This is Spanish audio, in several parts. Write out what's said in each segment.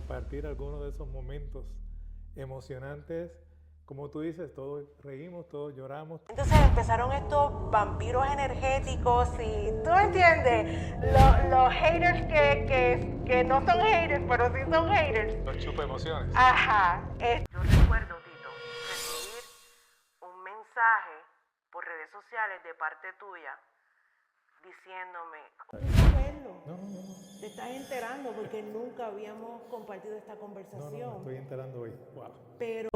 compartir algunos de esos momentos emocionantes. Como tú dices, todos reímos, todos lloramos. Entonces empezaron estos vampiros energéticos y tú entiendes, los haters que no son haters, pero sí son haters. Los chupa emociones. Ajá. Yo recuerdo, Tito, recibir un mensaje por redes sociales de parte tuya diciéndome, saberlo. No. Te estás enterando porque nunca habíamos compartido esta No, conversación. me estoy enterando hoy. Wow. Pero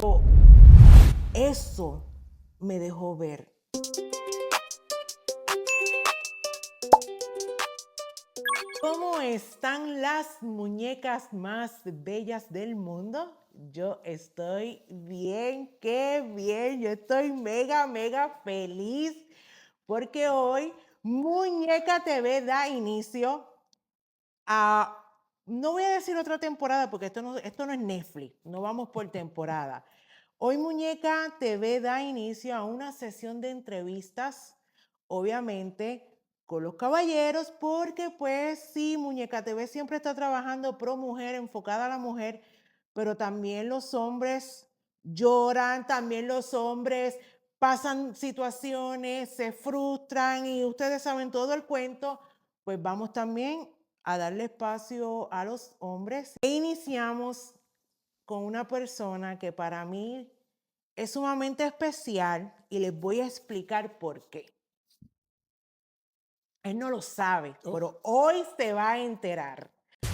eso me dejó ver. ¿Cómo están las muñecas más bellas del mundo? Yo estoy bien, qué bien. Yo estoy mega feliz porque hoy Muñeca TV da inicio a, no voy a decir otra temporada porque esto no es Netflix, no vamos por temporada. Hoy Muñeca TV da inicio a una sesión de entrevistas, obviamente con los caballeros, porque pues sí, Muñeca TV siempre está trabajando pro mujer, enfocada a la mujer, pero también los hombres lloran, también los hombres pasan situaciones, se frustran y ustedes saben todo el cuento, pues vamos también a darle espacio a los hombres. E iniciamos con una persona que para mí es sumamente especial y les voy a explicar por qué. Él no lo sabe, pero hoy se va a enterar.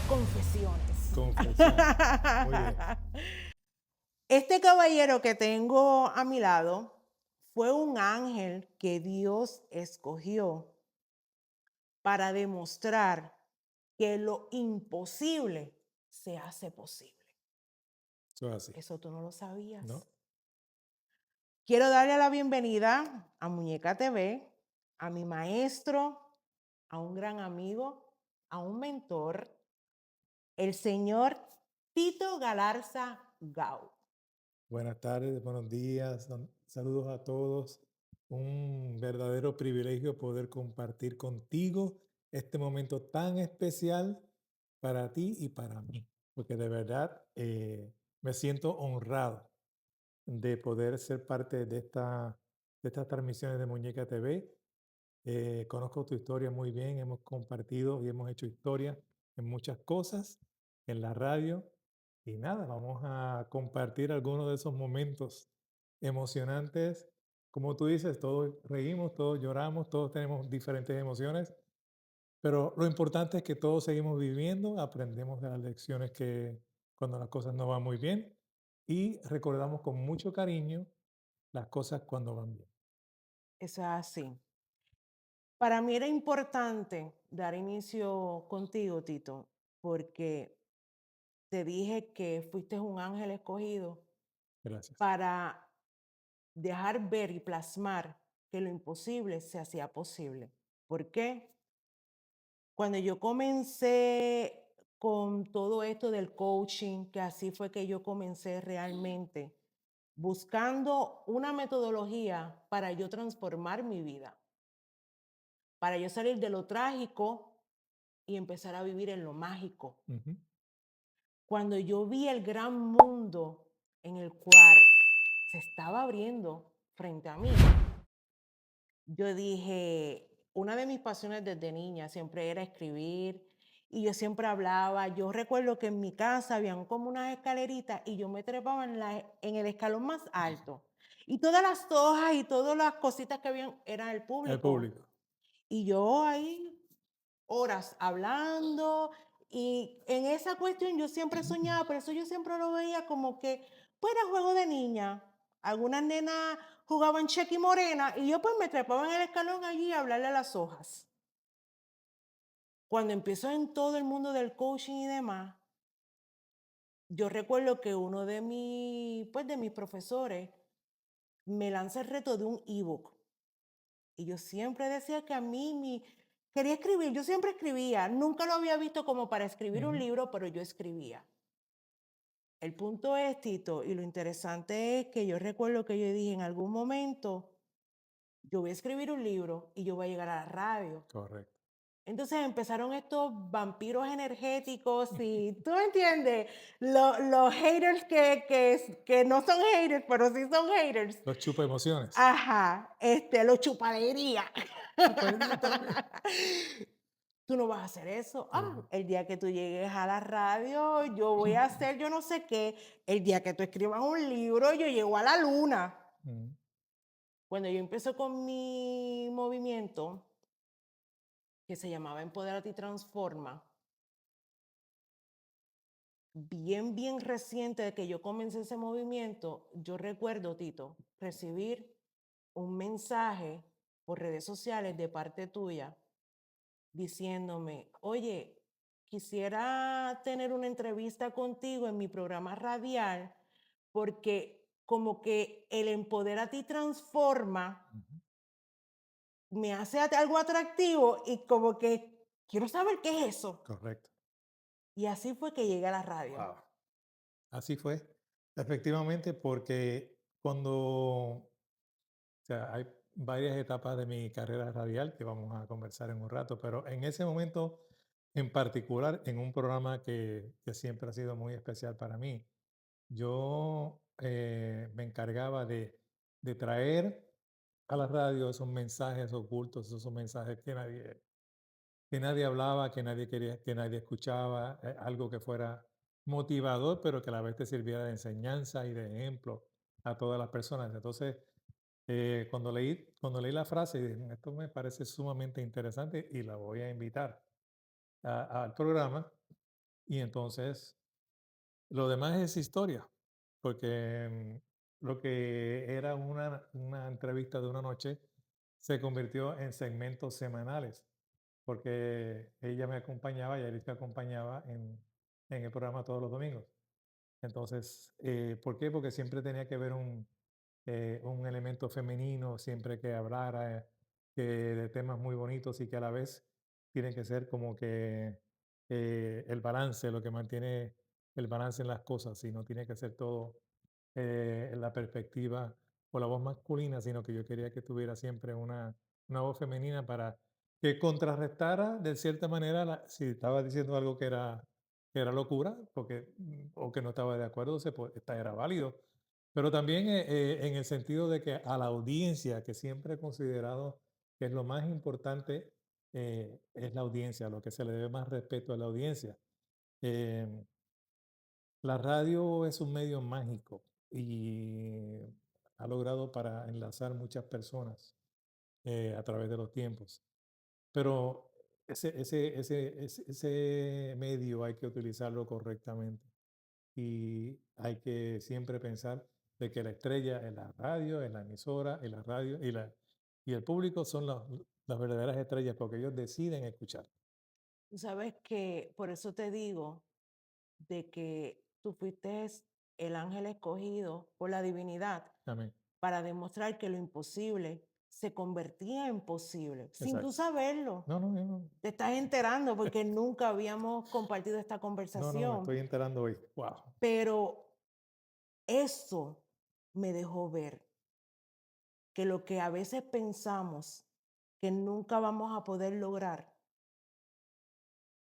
Confesiones. Confesión. Muy bien. Este caballero que tengo a mi lado fue un ángel que Dios escogió para demostrar que lo imposible se hace posible. Eso es así. Eso tú no lo sabías. ¿No? Quiero darle la bienvenida a Muñeca TV, a mi maestro, a un gran amigo, a un mentor, el señor Tito Galarza Gau. Buenas tardes, buenos días, saludos a todos. Un verdadero privilegio poder compartir contigo este momento tan especial para ti y para mí, porque de verdad me siento honrado de poder ser parte de estas transmisiones de Muñeca TV. Conozco tu historia muy bien, hemos compartido y hemos hecho historia en muchas cosas, en la radio. Y nada, vamos a compartir algunos de esos momentos emocionantes. Como tú dices, todos reímos, todos lloramos, todos tenemos diferentes emociones, pero lo importante es que todos seguimos viviendo, aprendemos de las lecciones que cuando las cosas no van muy bien y recordamos con mucho cariño las cosas cuando van bien. Eso es así. Para mí era importante dar inicio contigo, Tito, porque te dije que fuiste un ángel escogido Gracias. para dejar ver y plasmar que lo imposible se hacía posible. ¿Por qué? Cuando yo comencé con todo esto del coaching, que así fue que yo comencé realmente, buscando una metodología para yo transformar mi vida, para yo salir de lo trágico y empezar a vivir en lo mágico. Ujú. Cuando yo vi el gran mundo en el cual se estaba abriendo frente a mí, yo dije, una de mis pasiones desde niña siempre era escribir y yo siempre hablaba. Yo recuerdo que en mi casa habían como unas escaleritas y yo me trepaba en el escalón más alto. Y todas las hojas y todas las cositas que habían eran el El público. público. Y yo ahí horas hablando y en esa cuestión yo siempre soñaba, pero eso yo siempre lo veía como que pues era juego de niña. Algunas nenas jugaban cheque y morena y yo pues me trepaba en el escalón allí a hablarle a las hojas. Cuando empiezo en todo el mundo del coaching y demás, yo recuerdo que uno de mis profesores me lanza el reto de un ebook. Y yo siempre decía que a mí quería escribir, yo siempre escribía, nunca lo había visto como para escribir un libro, pero yo escribía. El punto es, Tito, y lo interesante es que yo recuerdo que yo dije en algún momento, yo voy a escribir un libro y yo voy a llegar a la radio. Correcto. Entonces empezaron estos vampiros energéticos y, ¿tú me entiendes? Los haters que no son haters, pero sí son haters. Los chupa emociones. Ajá, los chupadería. Chupadería también. Tú no vas a hacer eso. Ah, Ujú, el día que tú llegues a la radio, yo voy a hacer yo no sé qué. El día que tú escribas un libro, yo llego a la luna. ujú, Cuando yo empecé con mi movimiento, que se llamaba Empodérate y Transforma, bien reciente de que yo comencé ese movimiento, yo recuerdo, Tito, recibir un mensaje por redes sociales de parte tuya diciéndome, oye, quisiera tener una entrevista contigo en mi programa radial porque como que el Empodérate y Transforma ujú. me hace algo atractivo y como que quiero saber qué es eso. Correcto. Y así fue que llegué a la radio. Wow. Así fue. Efectivamente, porque o sea, hay varias etapas de mi carrera radial que vamos a conversar en un rato, pero en ese momento en particular, en un programa que siempre ha sido muy especial para mí, yo me encargaba de traer a la radio esos mensajes ocultos, esos mensajes que nadie hablaba, que nadie quería, que nadie escuchaba, algo que fuera motivador, pero que a la vez te sirviera de enseñanza y de ejemplo a todas las personas. Entonces, cuando leí la frase, dije: "Mm, esto me parece sumamente interesante y la voy a invitar al programa". Y entonces, lo demás es historia, porque lo que era una entrevista de una noche se convirtió en segmentos semanales, porque ella me acompañaba, Yaritza me acompañaba en el programa todos los domingos. Entonces, ¿por qué? Porque siempre tenía que haber un elemento femenino, siempre que hablara de temas muy bonitos y que a la vez tienen que ser como que el balance, lo que mantiene el balance en las cosas, y no tiene que ser todo en la perspectiva o la voz masculina, sino que yo quería que tuviera siempre una voz femenina para que contrarrestara de cierta manera si estaba diciendo algo que era locura, o que no estaba de acuerdo, era válido. Pero también en el sentido de que a la audiencia, que siempre he considerado que es lo más importante, es la audiencia, lo que se le debe más respeto a la audiencia. Em, la radio es un medio mágico y ha logrado para enlazar muchas personas a través de los tiempos. Pero ese medio hay que utilizarlo correctamente y hay que siempre pensar de que la estrella es la radio, es la emisora, es la radio y el público son las verdaderas estrellas porque ellos deciden escuchar. Tú sabes que por eso te digo de que tú fuiste el ángel escogido por la divinidad Amén. para demostrar que lo imposible se convertía en posible, sin tú Exacto. saberlo. No, no, yo no. Te estás enterando porque nunca habíamos compartido esta No, no, me conversación, estoy enterando hoy. Wow. pero eso me dejó ver que lo que a veces pensamos que nunca vamos a poder lograr,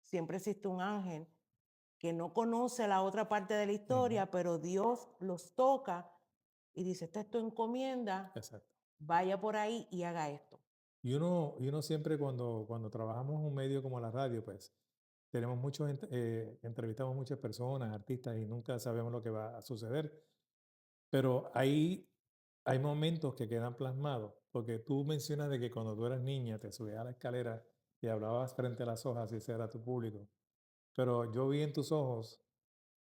siempre existe un ángel que no conoce la otra parte de la Ujú. historia, pero Dios los toca y dice, esta es tu encomienda, Exacto. vaya por ahí y haga esto. Y uno siempre cuando trabajamos en un medio como la radio, pues tenemos entrevistamos muchas personas, artistas, y nunca sabemos lo que va a suceder. Pero hay momentos que quedan plasmados, porque tú mencionas de que cuando tú eras niña te subías a la escalera y hablabas frente a las hojas y ese era tu público. Pero yo vi en tus ojos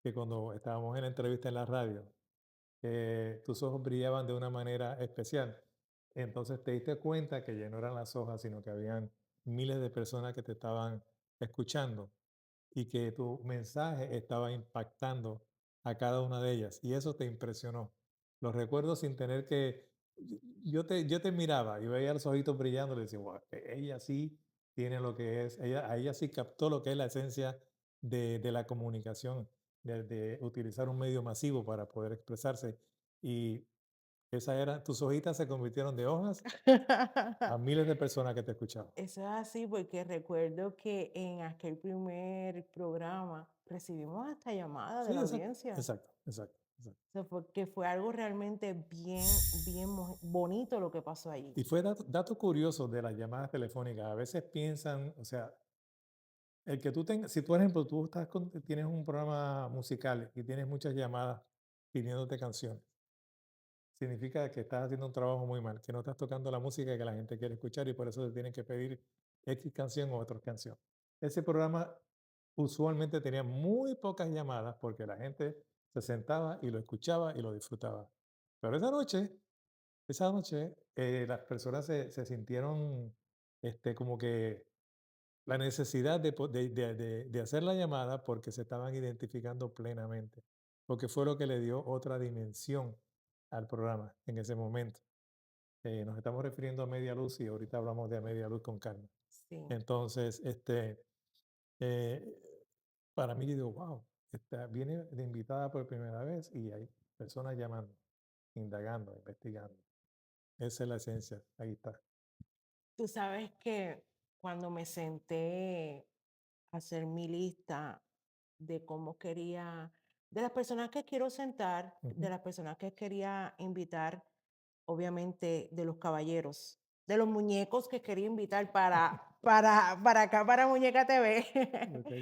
que cuando estábamos en la entrevista en la radio, tus ojos brillaban de una manera especial. Entonces te diste cuenta que ya no eran las hojas, sino que habían miles de personas que te estaban escuchando y que tu mensaje estaba impactando a cada una de ellas y eso te impresionó. Lo recuerdo sin tener que, yo te miraba y veía los ojitos brillando y le decía: "Guau, ella sí tiene lo que es, a ella sí captó lo que es la esencia de la comunicación, de utilizar un medio masivo para poder expresarse". Y Tus hojitas se convirtieron de hojas a miles de personas que te escuchaban. Eso es así porque recuerdo que en aquel primer programa recibimos hasta llamada de Sí, la exacto, audiencia. exacto, exacto, exacto. O sea, que fue algo realmente bien, bien bonito lo que pasó allí. Y fue dato curioso de las llamadas telefónicas. A veces piensan, o sea, el que tú tengas, si tú, por ejemplo, tienes un programa musical y tienes muchas llamadas pidiéndote canciones, significa que estás haciendo un trabajo muy mal, que no estás tocando la música que la gente quiere escuchar y por eso te tienen que pedir X canción o otra canción. Ese programa usualmente tenía muy pocas llamadas porque la gente se sentaba y lo escuchaba y lo disfrutaba. Pero esa noche las personas se sintieron como que la necesidad de hacer la llamada porque se estaban identificando plenamente, porque fue lo que le dio otra dimensión al programa en ese momento. Nos estamos refiriendo a Media Luz y ahorita hablamos de Media Luz con calma. Sí. Entonces, eh, para mí, digo, wow, viene de invitada por primera vez y hay personas llamando, indagando, investigando. Esa es la esencia, ahí está. Tú sabes que cuando me senté a hacer mi lista de cómo quería, de las personas que quiero sentar, de Ujú. las personas que quería invitar, obviamente de los caballeros, de los muñecos que quería invitar para acá, para Muñeca TV. Ok,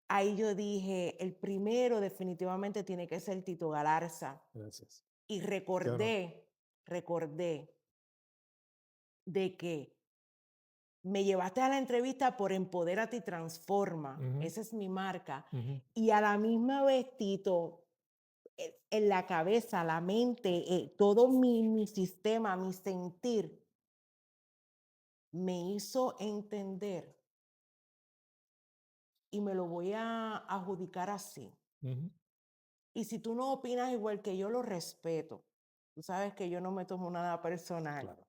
Ahí yo dije, el primero definitivamente tiene que ser Tito Galarza. gracias. Y Qué honor. recordé de que me llevaste a la entrevista por Empodérate y Transforma, Ujú, esa es mi marca, ujú. y a la misma vez, Tito, en la cabeza, la mente, todo mi sistema, mi sentir, me hizo entender y me lo voy a adjudicar así. Ujú, Y si tú no opinas igual que yo, lo respeto. Tú sabes que yo no me tomo nada personal. claro.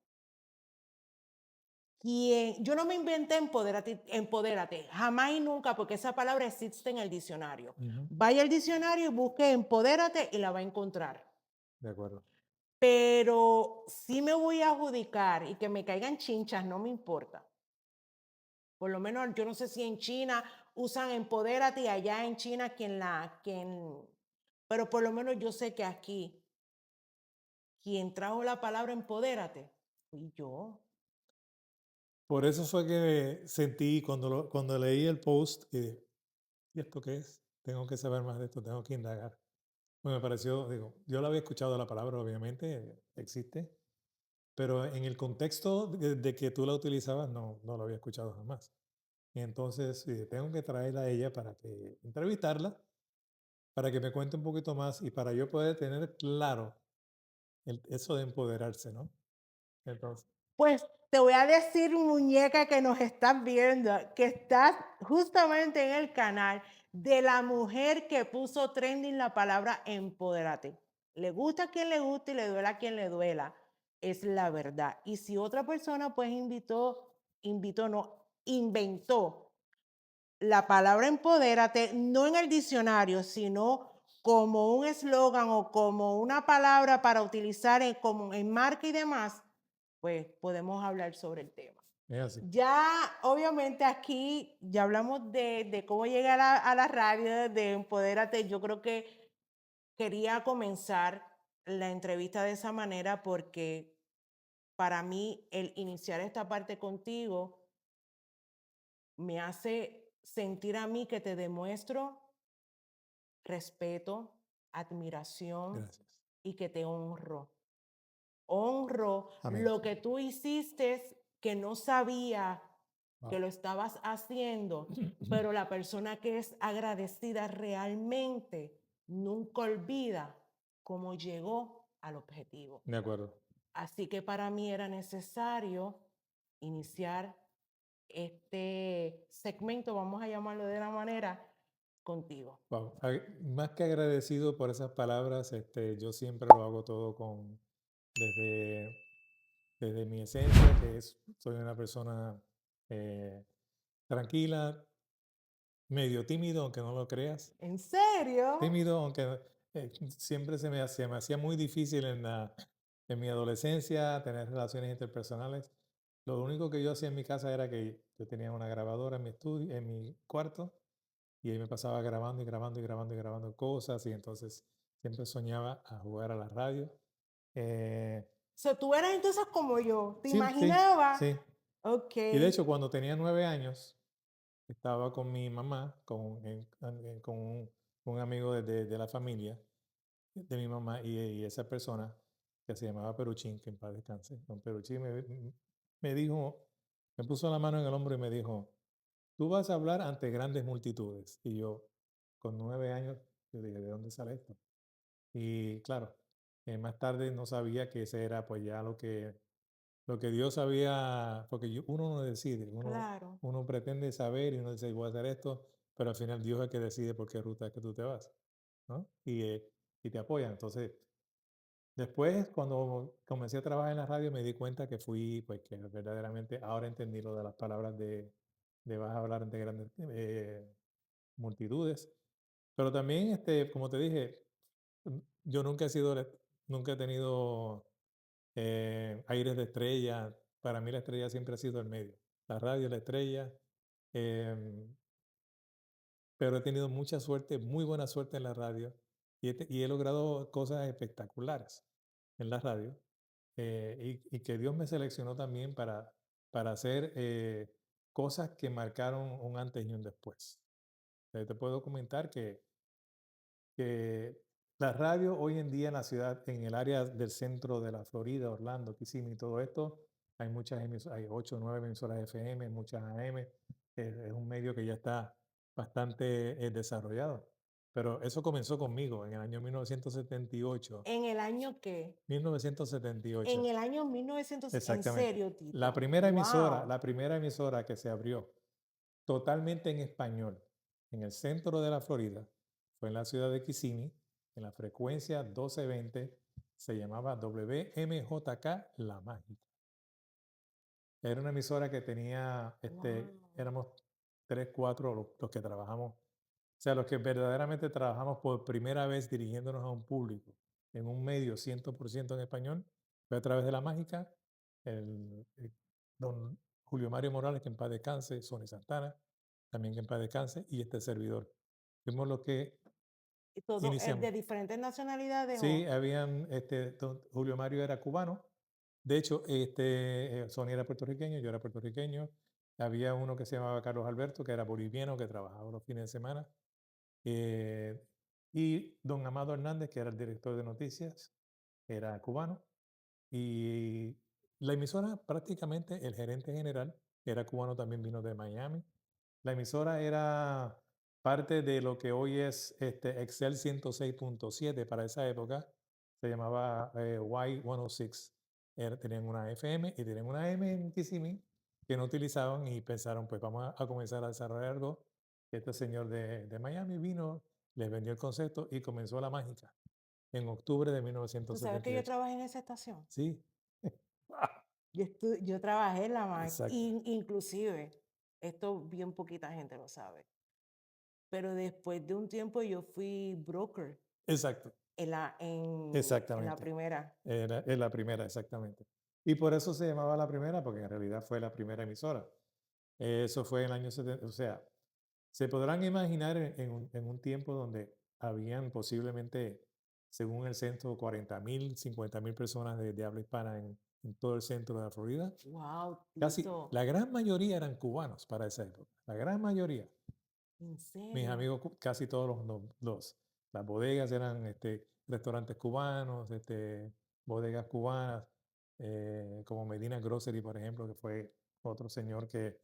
Yo no me inventé empodérate, empodérate, jamás y nunca, porque esa palabra existe en el diccionario. Ujú, Vaya al diccionario y busque empodérate y la va a encontrar. de acuerdo. Pero sí me voy a adjudicar y que me caigan chinchas, no me importa. Por lo menos yo no sé si en China usan empodérate y allá en China pero por lo menos yo sé que aquí quien trajo la palabra empodérate fui yo. Por eso fue que sentí cuando leí el post, ¿y esto qué es? Tengo que saber más de esto, tengo que indagar. Pues me pareció, digo, yo lo había escuchado la palabra, obviamente, existe, pero en el contexto de que tú la utilizabas, no lo había escuchado jamás. Y entonces tengo que traerla a ella para que entrevistarla, para que me cuente un poquito más y para yo poder tener claro eso de empoderarse, ¿no? Entonces, Pues te voy a decir, muñeca que nos estás viendo, que estás justamente en el canal de la mujer que puso trending la palabra empodérate. Le gusta a quien le guste y le duela a quien le duela. Es la verdad. Y si otra persona pues no, inventó la palabra empodérate, no en el diccionario, sino como un eslogan o como una palabra para utilizar como en marca y demás, pues podemos hablar sobre el tema. es así. Ya, obviamente, aquí ya hablamos de cómo llegar a la radio, de Empodérate. Yo creo que quería comenzar la entrevista de esa manera porque para mí el iniciar esta parte contigo me hace sentir a mí que te demuestro respeto, admiración Gracias. y que te honro. Honro Amén. lo que tú hiciste que no sabía que Wow. lo estabas haciendo, pero la persona que es agradecida realmente nunca olvida cómo llegó al objetivo. De acuerdo. Así que para mí era necesario iniciar este segmento, vamos a llamarlo de la manera, contigo. Wow. Más que agradecido por esas palabras, yo siempre lo hago todo desde, desde mi esencia, soy una persona eh, tranquila, medio tímido, aunque no lo creas. ¿En serio? Tímido, aunque siempre se me hacía muy difícil en mi adolescencia tener relaciones interpersonales. Lo único que yo hacía en mi casa era que yo tenía una grabadora en mi estudio, en mi cuarto, y ahí me pasaba grabando y grabando y grabando y grabando cosas, y entonces siempre soñaba a jugar a la radio. Eh, So, tú eras entonces como yo, ¿te sí, sí, imaginabas? sí. Ok, Y de hecho, cuando tenía 9 años, estaba con mi mamá, con un amigo de la familia de mi mamá y esa persona que se llamaba Peruchín, que en paz descanse. Don Peruchín me dijo, me puso la mano en el hombro y me dijo, tú vas a hablar ante grandes multitudes. Y yo, con 9 años, yo dije, ¿de dónde sale esto? Y claro, más tarde no sabía que ese era pues ya lo que Dios sabía, porque uno no decide, claro. uno pretende saber y uno dice, voy a hacer esto, pero al final Dios es el que decide por qué ruta es que tú te vas, ¿no? Y te apoya. Entonces, después, cuando comencé a trabajar en la radio, me di cuenta que fui, pues que verdaderamente ahora entendí lo de las palabras de vas a hablar ante grandes multitudes. Pero también, como te dije, yo nunca he tenido aires de estrella. Para mí la estrella siempre ha sido el medio. La radio, la estrella. em, pero he tenido mucha suerte, muy buena suerte en la radio y he logrado cosas espectaculares en la radio y que Dios me seleccionó también para hacer cosas que marcaron un antes y un después. Te puedo comentar que la radio hoy en día en la ciudad, en el área del centro de la Florida, Orlando, Kissimmee y todo esto, hay muchas emisoras, hay 8 o 9 emisoras FM, muchas AM, es un medio que ya está bastante desarrollado. Pero eso comenzó conmigo en el año 1978. ¿En el año qué? En 1978, el año 1900, en exactamente. serio, Tito. La Wow. primera emisora que se abrió totalmente en español en el centro de la Florida fue en la ciudad de Kissimmee, en la frecuencia 1220, se llamaba WMJK La Mágica. Era una emisora que tenía, Wow. éramos 3, 4 los que trabajamos, o sea, los que verdaderamente trabajamos por primera vez dirigiéndonos a un público en un medio 100% en español, fue a través de La Mágica, don Julio Mario Morales, que en paz descanse, Sony Santana, también que en paz descanse, y este servidor. Fuimos los que ¿Y todo es iniciamos. de diferentes nacionalidades Sí, o? habían, Julio Mario era cubano. De hecho, Sony era puertorriqueño, yo era puertorriqueño. Había uno que se llamaba Carlos Alberto, que era boliviano, que trabajaba los fines de semana. eh, y don Amado Hernández, que era el director de noticias, era cubano. Y la emisora, prácticamente el gerente general, que era cubano, también vino de Miami. La emisora era parte de lo que hoy es Excel 106.7 para esa época. Se llamaba Y106. Tenían una FM y tenían una M en Kissimmee que no utilizaban y pensaron, pues vamos a comenzar a desarrollar algo. Este señor de Miami vino, les vendió el concepto y comenzó la mágica en octubre de ¿Tú sabes que yo 1978. trabajé en esa estación? Sí. Yo trabajé en la Exacto, inclusive, esto bien poquita gente lo sabe, pero después de un tiempo yo fui broker exacto, en la exactamente. primera. Es la primera, exactamente. Y por eso se llamaba la primera, porque en realidad fue la primera emisora. Eso fue en el año 70, o sea, se podrán imaginar en un tiempo donde habían posiblemente, según el censo, 40,000, 50,000 personas de habla hispana en todo el centro de la Florida. Wow, Casi Tito, la gran mayoría eran cubanos para esa época, la gran mayoría. en Mis serio. amigos, casi todos las bodegas eran restaurantes cubanos, bodegas cubanas, como Medina Grocery, por ejemplo, que fue otro señor que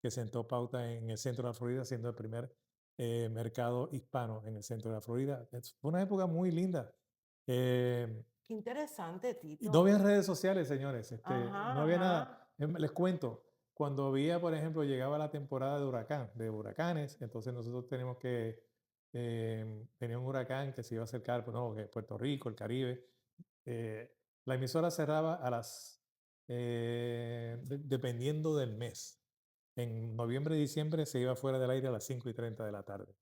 sentó pauta en el centro de la Florida, siendo el primer mercado hispano en el centro de la Florida. Fue una época muy linda. Eh, Qué interesante, y no Tito. había redes sociales, señores, no Ajá, había nada. ajá. Les cuento, cuando había, por ejemplo, llegaba la temporada de huracanes, entonces nosotros tenemos venía un huracán que se iba a acercar, pues, no, que Puerto Rico, el Caribe. La emisora cerraba dependiendo del mes. En noviembre y diciembre se iba fuera del aire a las 5:30 de la tarde.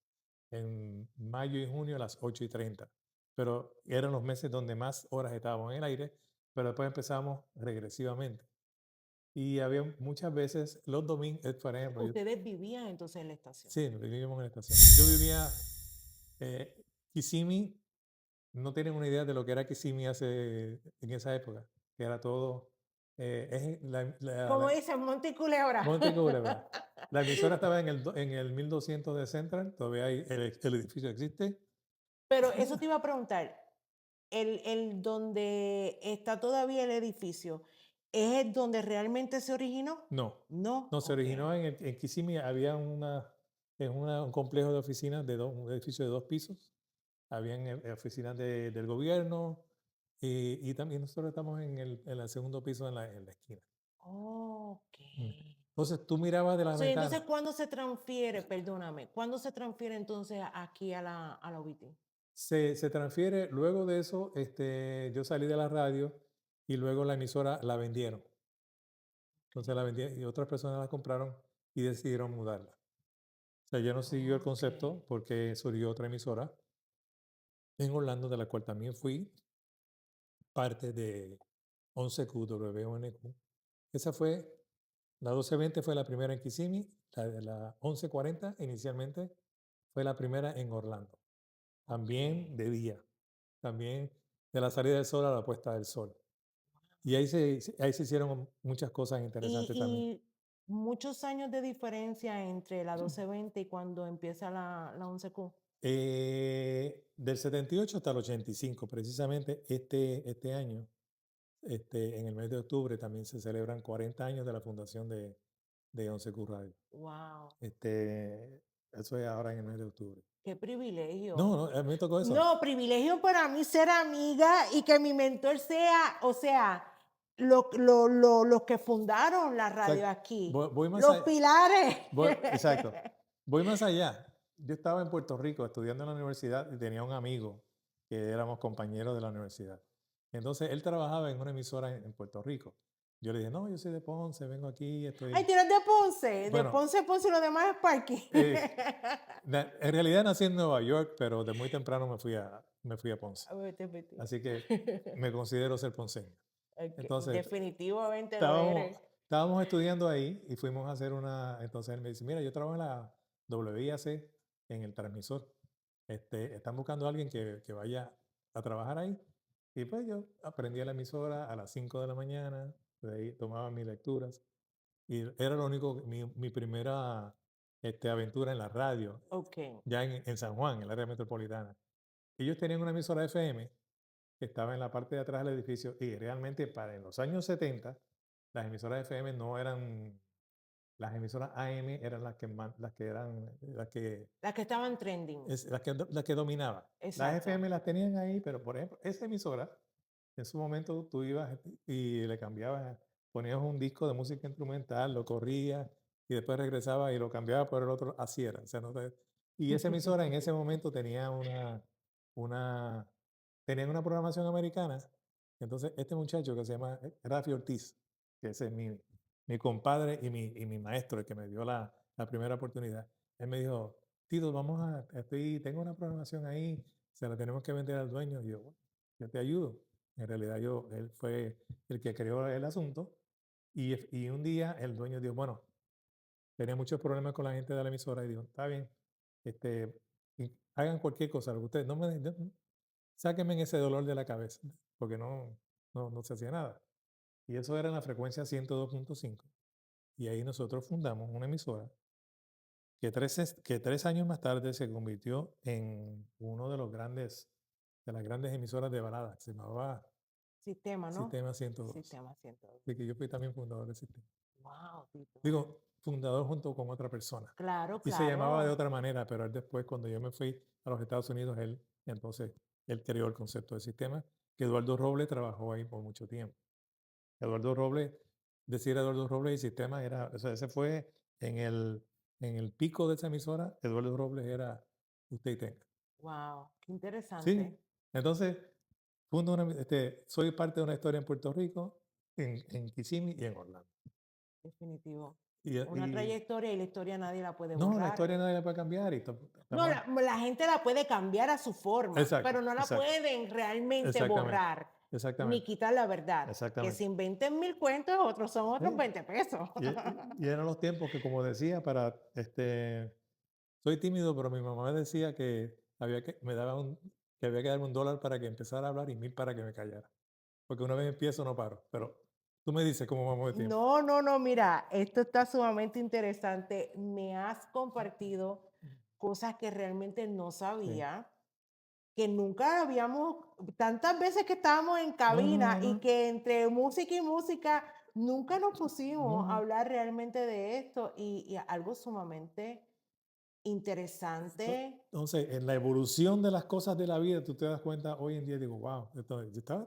En mayo y junio a las 8:30. pero eran los meses donde más horas estábamos en el aire, pero después empezamos regresivamente. Y había muchas veces, los domingos, por ejemplo, yo, Ustedes vivían entonces en la estación. sí, vivíamos en la estación. Yo vivía, Kissimmee, no tienen una idea de lo que era Kissimmee en esa época, que era todo, es Como dicen, Monte y Culebra. Monte Culebra. La emisora estaba en el 1200 de Central, todavía el edificio existe. Pero eso te iba a preguntar, el donde está todavía el edificio, ¿es el donde realmente se originó? No, No, no, se okey. originó en Kissimmee, había un complejo de oficinas, un edificio de 2 pisos, habían oficinas del gobierno, y también nosotros estamos en el segundo piso en la esquina. Mm. Okey. Entonces tú mirabas de las So, y entonces, ventanas. ¿cuándo se transfiere? Perdóname, ¿cuándo se transfiere entonces aquí a la UBT? Se transfiere, luego de eso, yo salí de la radio y luego la emisora la vendieron. Entonces Okey, la vendieron y otras personas la compraron y decidieron mudarla. O sea, ya no siguió el okey. concepto porque surgió otra emisora en Orlando, de la cual también fui parte de 11Q, WONQ. Esa fue, la 1220 fue la primera en Kissimmee, la 1140 inicialmente fue la primera en Orlando. También Okey. de día, también de la salida del sol a la puesta del sol. Y ahí se hicieron muchas cosas interesantes también. Y muchos años de diferencia entre la 1220 y cuando empieza la 11Q. Del 78 hasta el 85, precisamente este año, en el mes de octubre también se celebran 40 años de la fundación de 11Q Radio. Wow, Eso es ahora en el mes de octubre. qué privilegio. No, no, a mí me tocó eso. No, privilegio para mí ser amiga y que mi mentor sea, o sea, los que fundaron la O sea, radio aquí, voy más los allá. pilares. Exacto. Voy más allá. Yo estaba en Puerto Rico estudiando en la universidad y tenía un amigo que éramos compañeros de la universidad. Entonces, él trabajaba en una emisora en Puerto Rico. Yo le dije, no, yo soy de Ponce, vengo aquí, Ay, estoy... tú eres de Bueno, Ponce, Ponce y lo demás es parking. eh, en realidad nací en Nueva York, pero de muy temprano me fui a Ponce. Vete, vete. Así que me considero ser ponceño. Ok, Entonces, definitivamente lo estábamos, eres. estábamos estudiando ahí y fuimos a hacer una... Entonces él me dice, mira, yo trabajo en la WIAC, en el transmisor. Están buscando a alguien que vaya a trabajar ahí. Y pues yo aprendí a la emisora a las 5 de la mañana, de ahí tomaba mis lecturas. Y era lo único, mi primera aventura en la radio, Ok, ya en San Juan, en el área metropolitana. Ellos tenían una emisora FM que estaba en la parte de atrás del edificio y realmente para en los años 70 las emisoras FM no eran, las emisoras AM eran las que estaban trending. las que dominaban. Las Exacto. FM las tenían ahí, pero por ejemplo, esa emisora, en su momento tú ibas y le cambiabas, ponías un disco de música instrumental, lo corrías y después regresaba y lo cambiaba por el otro, así era. O sea, y esa emisora en ese momento tenía una, tenían una programación americana. Entonces, este muchacho que se llama Rafi Ortiz, que ese es mi compadre y mi maestro, el que me dio la primera oportunidad, él me dijo, Tito, tengo una programación ahí, se la tenemos que vender al dueño. Y yo, bueno, yo te ayudo. En realidad él fue el que creó el asunto. Y un día el dueño dijo, bueno, tenía muchos problemas con la gente de la emisora y dijo, está bien, hagan cualquier cosa, lo que ustedes sáquenme ese dolor de la cabeza, porque no se hacía nada. Y eso era en la frecuencia 102.5. Y ahí nosotros fundamos una emisora que 3 años más tarde se convirtió en uno de las grandes emisoras de baladas, que se llamaba Sistema, ¿no? Sistema 102. Sistema 102. De que yo fui también fundador del sistema. Wow, Tito. Digo, fundador junto con otra persona. Claro, Y se llamaba de claro. otra manera, pero él después, cuando yo me fui a los Estados Unidos, él creó el concepto de sistema, que Eduardo Robles trabajó ahí por mucho tiempo. Eduardo Robles, decir Eduardo Robles y sistema era, o sea, ese fue en el pico de esa emisora, Eduardo Robles era usted y tenga. Wow, qué Sí, interesante. entonces, soy parte de una historia en Puerto Rico, en Kissimmee y en Orlando. Definitivo. Y, Una trayectoria y la historia nadie la puede no, la borrar. historia nadie la puede cambiar y No, estamos... la gente la puede cambiar a su forma, Exacto, pero no la exacto, pueden realmente exactamente, borrar ni exactamente, quitar la verdad. Que se exactamente. inventen 1000 cuentos, otros son otros Sí, 20 pesos. y eran los tiempos que, como decía, soy tímido, pero mi mamá me decía que que había que darme $1 para que empezara a hablar y 1000 para que me callara. Porque una vez empiezo no paro, pero tú me dices cómo vamos de tiempo. No, no, no, mira, esto está sumamente interesante. Me has compartido cosas que realmente no Sí. sabía, que nunca habíamos, tantas veces que estábamos en No, no, cabina no, y no, que entre música y música nunca nos pusimos a no. hablar realmente de esto y algo sumamente interesante. Entonces, en la evolución de las cosas de la vida, tú te das cuenta, hoy en día digo, wow,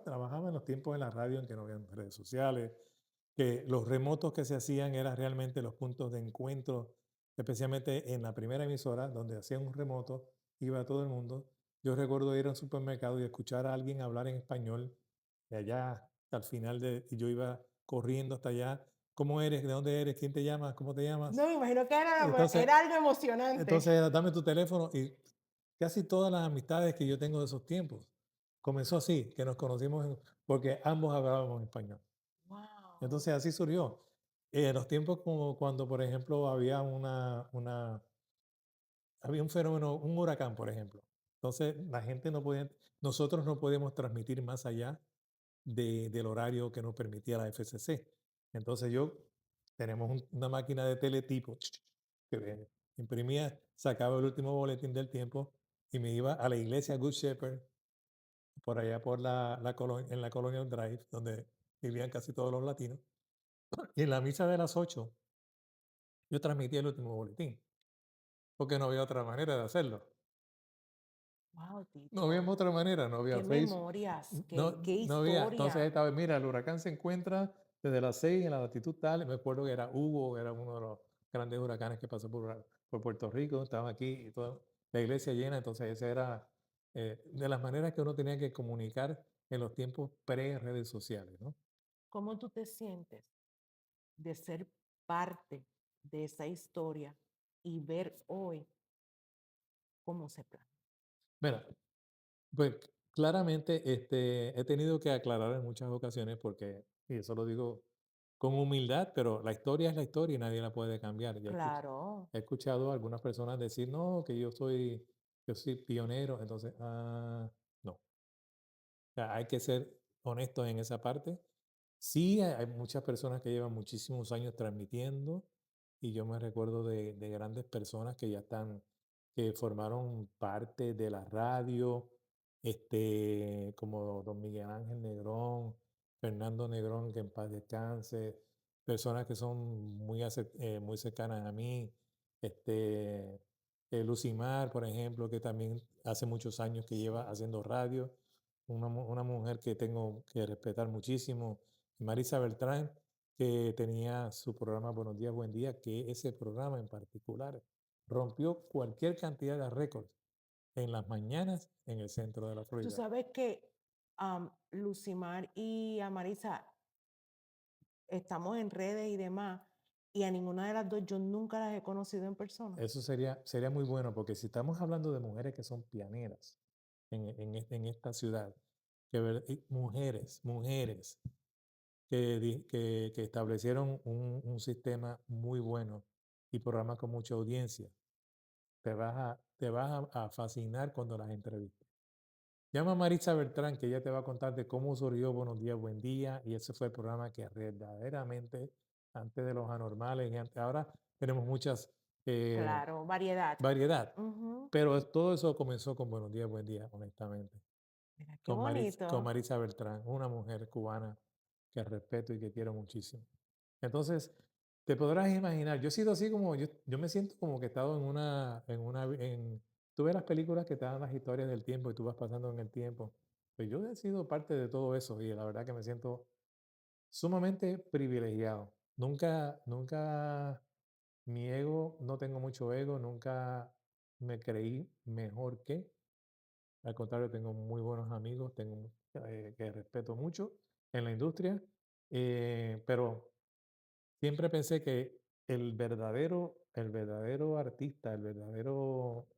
trabajaba en los tiempos de la radio en que no había redes sociales, que los remotos que se hacían eran realmente los puntos de encuentro, especialmente en la primera emisora, donde hacían un remoto, iba todo el mundo. Yo recuerdo ir a un supermercado y escuchar a alguien hablar en español, de allá al final y yo iba corriendo hasta allá. ¿Cómo eres? ¿De dónde eres? ¿Quién te llama? ¿Cómo te llamas? No, me imagino que Entonces, era algo emocionante. dame tu teléfono y casi todas las amistades que yo tengo de esos tiempos comenzó así, que nos conocimos porque ambos hablábamos español. Wow. Entonces así surgió. En los tiempos como cuando, por ejemplo, había un fenómeno, un huracán, por ejemplo. Entonces la gente no podía, nosotros no podíamos transmitir más allá del horario que nos permitía la FCC. Entonces tenemos una máquina de teletipo que imprimía, sacaba el último boletín del tiempo y me iba a la iglesia Good Shepherd, por allá por en la Colonial Drive, donde vivían casi todos los latinos. Y en la misa de las 8 yo transmitía el último boletín, porque no había otra manera de hacerlo. Wow, No había Tito. otra manera, no había Qué Facebook, memorias, no, qué no había. Entonces historia. esta vez, mira, el huracán se encuentra desde las 6 en la latitud tal. Me acuerdo que era Hugo, era uno de los grandes huracanes que pasó por Puerto Rico, estaban aquí y toda la iglesia llena. Entonces esa era de las maneras que uno tenía que comunicar en los tiempos pre-redes sociales, ¿no? ¿Cómo tú te sientes de ser parte de esa historia y ver hoy cómo se planea? Mira, pues claramente he tenido que aclarar en muchas ocasiones porque, y eso lo digo con humildad, pero la historia es la historia y nadie la puede cambiar. Claro. He escuchado a algunas personas decir, no, que yo soy pionero, entonces, no. Sea, hay que ser honestos en esa parte. Sí, hay muchas personas que llevan muchísimos años transmitiendo y yo me recuerdo de grandes personas que ya están, que formaron parte de la radio, como don Miguel Ángel Negrón, Fernando Negrón, que en paz descanse, personas que son muy cercanas a mí, este, Lucimar, por ejemplo, que también hace muchos años que lleva Sí. haciendo radio, una mujer que tengo que respetar muchísimo, Marisa Beltrán, que tenía su programa Buenos Días, Buen Día, que ese programa en particular rompió cualquier cantidad de récords en las mañanas en el centro de la Tú Florida. sabes que Lucimar y Amarisa estamos en redes y demás, y a ninguna de las dos yo nunca las he conocido en persona. Eso sería muy bueno, porque si estamos hablando de mujeres que son pioneras en esta ciudad, y mujeres que establecieron un sistema muy bueno y programas con mucha audiencia. Te vas a fascinar cuando las entrevistes. Llama a Marisa Beltrán, que ella te va a contar de cómo surgió Buenos Días, Buen Día, y ese fue el programa que verdaderamente, antes de los anormales, ahora tenemos muchas eh, Claro, variedad. variedad, Ujú. pero todo eso comenzó con Buenos Días, Buen Día, honestamente. Mira, qué Con bonito. Marisa Beltrán, una mujer cubana que respeto y que quiero muchísimo. Entonces, te podrás imaginar, yo he sido así como, yo me siento como que he estado tú ves las películas que te dan las historias del tiempo y tú vas pasando en el tiempo. Pues yo he sido parte de todo eso y la verdad que me siento sumamente privilegiado. Nunca, mi ego, no tengo mucho ego, nunca me creí mejor que. Al contrario, tengo muy buenos amigos, que respeto mucho en la industria, pero siempre pensé que el verdadero artista, el verdadero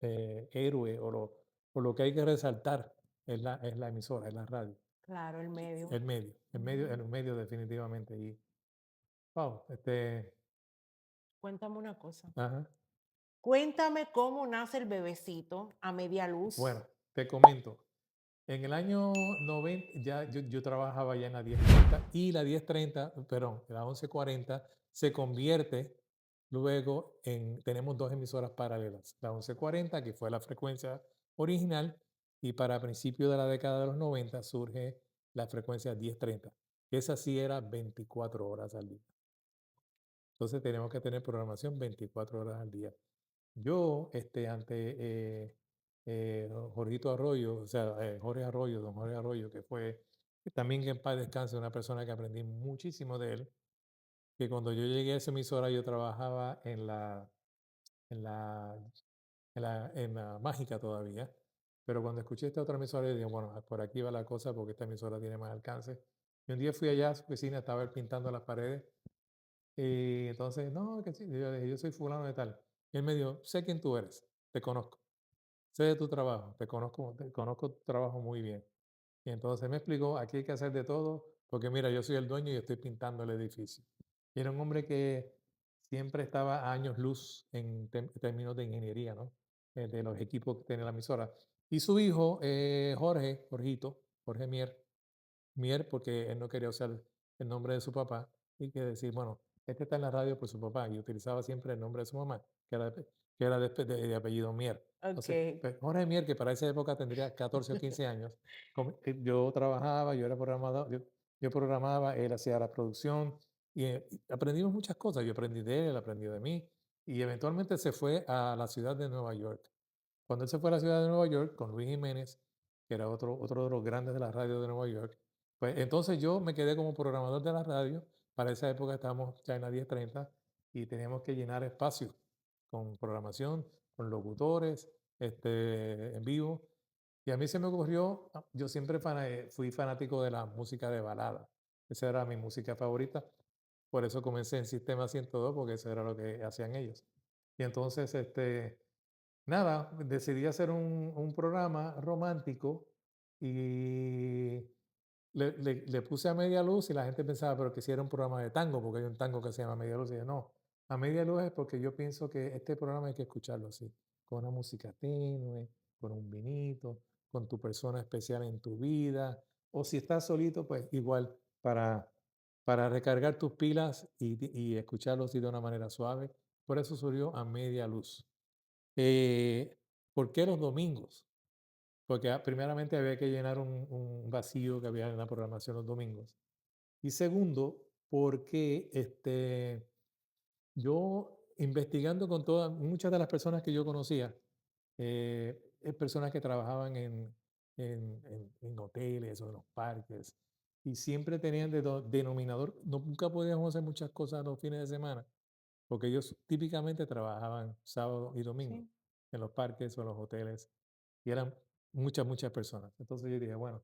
héroe o lo que hay que resaltar es la emisora, es la radio, Claro, el medio. el Ujú. medio definitivamente. Y, wow, Cuéntame una cosa. ajá. Cuéntame cómo nace el bebecito a media luz. Bueno, te comento. En el año 90 ya yo trabajaba ya en la 1030 y la 1030, perdón, la 1140 se convierte luego tenemos dos emisoras paralelas. La 1140, que fue la frecuencia original, y para principios de la década de los 90 surge la frecuencia 1030. Esa sí era 24 horas al día. Entonces tenemos que tener programación 24 horas al día. Yo, ante Jorgito Arroyo, o sea, Jorge Arroyo, don Jorge Arroyo, que fue también que en paz descanse, una persona que aprendí muchísimo de él, que cuando yo llegué a esa emisora yo trabajaba en la, en la Mágica todavía, pero cuando escuché esta otra emisora yo dije, bueno, por aquí va la cosa porque esta emisora tiene más alcance. Y un día fui allá a su oficina, estaba él pintando las paredes y entonces, no, que sí, yo dije, yo soy fulano de tal. Y él me dijo, sé quién tú eres, te conozco. Sé de tu trabajo, te conozco tu trabajo muy bien. Y entonces me explicó, aquí hay que hacer de todo, porque mira, yo soy el dueño y estoy pintando el edificio. Y era un hombre que siempre estaba a años luz en términos de ingeniería, ¿no? De los equipos que tiene la emisora. Y su hijo, Jorge Mier, porque él no quería usar el nombre de su papá y que decir, bueno, este está en la radio por su papá y utilizaba siempre el nombre de su mamá, que era de apellido Mier. Ok, Entonces, pues, Jorge Mier, que para esa época tendría 14 o 15 años, yo trabajaba, yo era programador, yo programaba, él hacía la producción y aprendimos muchas cosas. Yo aprendí de él, él aprendió de mí y eventualmente se fue a la ciudad de Nueva York. Cuando él se fue a la ciudad de Nueva York con Luis Jiménez, que era otro de los grandes de la radio de Nueva York, pues entonces yo me quedé como programador de la radio. Para esa época estábamos ya en la 1030 y teníamos que llenar espacios con programación, con locutores, en vivo. Y a mí se me ocurrió, yo siempre fui fanático de la música de balada. Esa era mi música favorita. Por eso comencé en Sistema 102, porque eso era lo que hacían ellos. Y entonces, nada, decidí hacer un programa romántico y le puse a media luz y la gente pensaba, pero que si era un programa de tango, porque hay un tango que se llama Media Luz. Y yo, no, a media luz es porque yo pienso que este programa hay que escucharlo así, con una música tenue, con un vinito, con tu persona especial en tu vida, o si estás solito, pues igual para recargar tus pilas y escucharlo así de una manera suave. Por eso surgió a media luz. Eh, ¿Por qué los domingos? Porque primeramente había que llenar un vacío que había en la programación los domingos. Y segundo, porque yo investigando con muchas de las personas que yo conocía, personas que trabajaban en hoteles o en los parques, y siempre tenían denominador, nunca podíamos hacer muchas cosas los fines de semana, porque ellos típicamente trabajaban sábado y domingo sí. en los parques o en los hoteles y eran muchas, muchas personas. Entonces yo dije, bueno,